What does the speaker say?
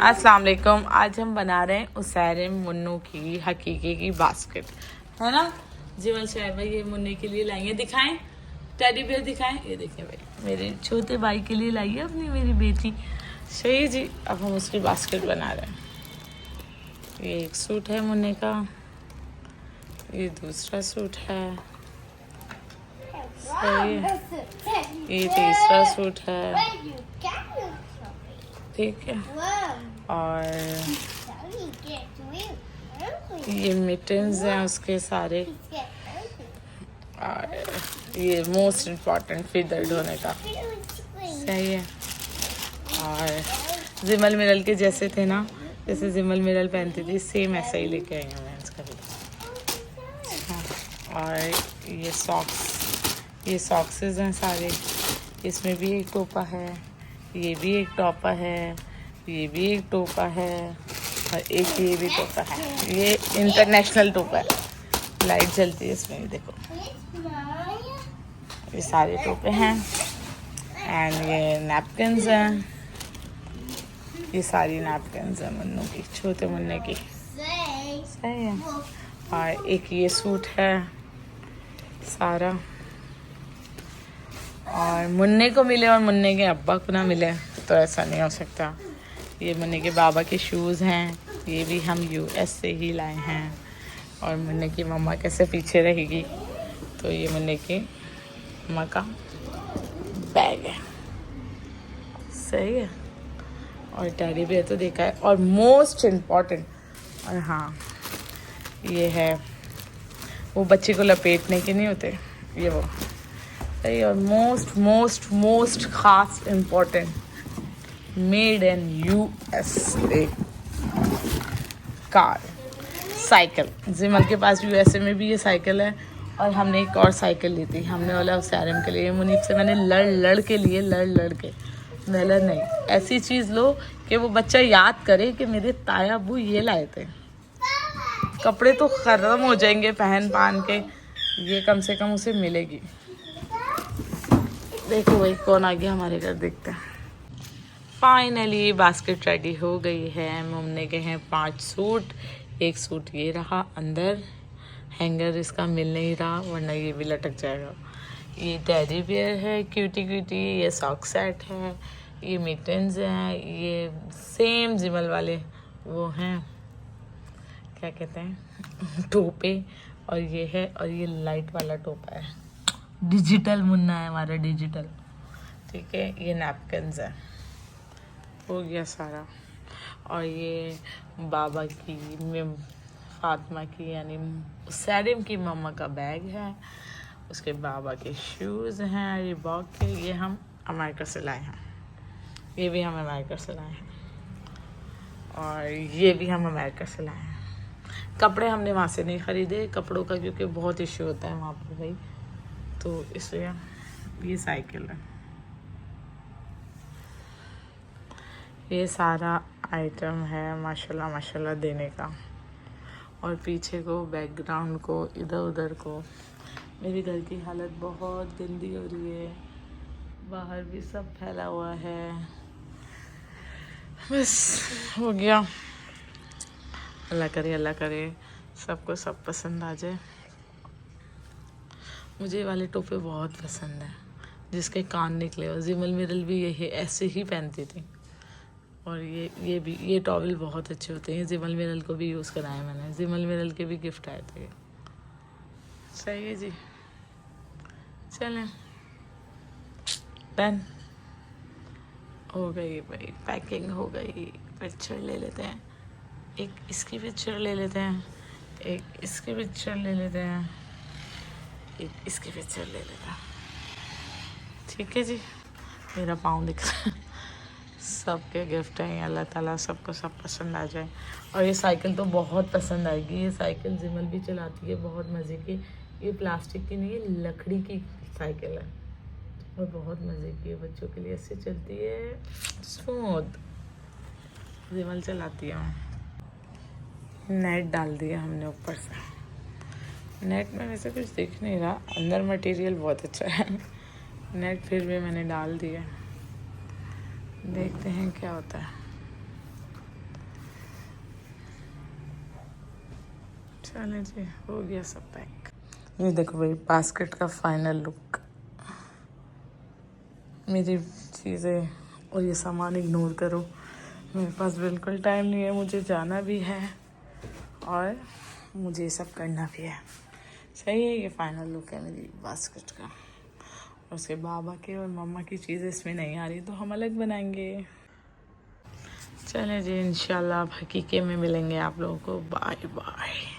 अस्सलाम वालेकुम। आज हम बना रहे हैं उसैर मुन्नू की हकीके की बास्केट, है ना। जीवन शहर भाई ये मुन्ने के लिए लाई है, दिखाएं टेडी बियर दिखाएं। ये देखें भाई, मेरे छोटे भाई के लिए लाई है अपनी मेरी बेटी। सही जी। अब हम उसकी बास्केट बना रहे हैं। ये एक सूट है मुन्ने का, ये दूसरा सूट है, सही है, ये तीसरा सूट है, ठीक है। और ये मिटन्स हैं उसके सारे, और ये मोस्ट इम्पॉर्टेंट फिदर ढोने का, सही है। और जिमल मिरल के जैसे थे ना, जैसे जिमल मिरल पहनती थी सेम ऐसा ही लेके आई हूँ मैं इसका भी। और ये सॉक्सेस हैं सारे, इसमें भी एक टोपा है, ये भी एक टोपा है, ये भी एक टोपा है, और एक ये भी टोपा है। ये इंटरनेशनल टोपा है, लाइट जलती है इसमें, ये देखो। ये सारे टोपे हैं। एंड ये नैपकिन्स हैं, ये सारी नैपकिन्स हैं मुन्नू की, छोटे मुन्ने की, सही है। और एक ये सूट है सारा, और मुन्ने को मिले और मुन्ने के अब्बा को ना मिले तो ऐसा नहीं हो सकता। ये मुन्ने के बाबा के शूज़ हैं, ये भी हम यूएस से ही लाए हैं। और मुन्ने की मम्मा कैसे पीछे रहेगी, तो ये मुन्ने की मम्मा का बैग है, सही है। और टेडी बियर तो देखा है। और मोस्ट इम्पॉर्टेंट, और हाँ ये है वो बच्चे को लपेटने के नहीं होते, ये वो सही। और मोस्ट मोस्ट मोस्ट खास important, made in USA car, cycle. जिमल के पास यूएसए में भी ये साइकिल है, और हमने एक और साइकिल ली थी, हमने वाला उसैरम के लिए। मुनीब से मैंने लड़ के मेला नहीं, ऐसी चीज़ लो कि वो बच्चा याद करे कि मेरे ताया अबू ये लाए थे। कपड़े तो ख़त्म हो जाएंगे पहन के, ये कम से कम उसे मिलेगी। देखो भाई कौन आ गया हमारे घर, देखते हैं। फाइनली बास्केट रेडी हो गई है। मुन्ने के हैं 5 सूट, एक सूट ये रहा अंदर, हैंगर इसका मिल नहीं रहा वरना ये भी लटक जाएगा। ये टेडी बियर है क्यूटी, ये सॉक सेट है, ये मिटन्स हैं, ये सेम जिमल वाले वो हैं, क्या कहते हैं, टोपे। और ये है, और ये लाइट वाला टोपा है, डिजिटल मुन्ना है हमारा, डिजिटल, ठीक है। ये नैपकिन्स है, हो गया सारा। और ये बाबा की फातिमा की यानी सैरिम की मम्मा का बैग है, उसके बाबा के शूज़ हैं रिबॉक के, ये हम अमेरिका से लाए हैं, ये भी हम अमेरिका से लाए हैं, और ये भी हम अमेरिका से लाए हैं। कपड़े हमने वहाँ से नहीं ख़रीदे, कपड़ों का क्योंकि बहुत इशू होता है वहाँ पर भाई, तो इसलिए। ये साइकिल है, ये सारा आइटम है माशाल्लाह माशाल्लाह देने का। और पीछे को बैकग्राउंड को इधर उधर को, मेरे घर की हालत बहुत गंदी हो रही है, बाहर भी सब फैला हुआ है। बस हो गया, अल्लाह करे सबको सब पसंद आ जाए। मुझे ये वाले टोपे बहुत पसंद हैं जिसके कान निकले, और जिमल मिरल भी यही ऐसे ही पहनती थी। और ये भी, ये टॉवल बहुत अच्छे होते हैं, जिमल मिरल को भी यूज़ कराया मैंने, जिमल मिरल के भी गिफ्ट आए थे। सही है जी, चलें डन हो गई भाई, पैकिंग हो गई। पिक्चर ले लेते हैं, एक इसकी पिक्चर ले लेते हैं, एक इसकी पिक्चर ले लेते हैं, एक इसकी पिक्चर ले लेते हैं, ठीक है जी। मेरा पाँव दिख रहा है। सबके गिफ्ट हैं, अल्लाह ताला सबको सब पसंद आ जाए। और ये साइकिल तो बहुत पसंद आएगी, ये साइकिल जिमल भी चलाती है, बहुत मज़े की। ये प्लास्टिक की नहीं है, लकड़ी की साइकिल है, और बहुत मज़े की है, बच्चों के लिए ऐसे चलती है स्मूथ, जिमल चलाती है। नेट डाल दिया हमने ऊपर से, नेट में वैसे कुछ दिख नहीं रहा, अंदर मटेरियल बहुत अच्छा है, नेट फिर भी मैंने डाल दिया, देखते हैं क्या होता है। चले जी, हो गया सब पैक। ये देखो भाई बास्केट का फाइनल लुक। मेरी चीज़ें और ये सामान इग्नोर करो, मेरे पास बिल्कुल टाइम नहीं है, मुझे जाना भी है और मुझे ये सब करना भी है। सही है, ये फाइनल लुक है मेरी बास्केट का। और उसके बाबा के और मम्मा की चीज़ें इसमें नहीं आ रही तो हम अलग बनाएंगे। चलें जी, इंशाल्लाह हकीके में मिलेंगे आप लोगों को। Bye bye.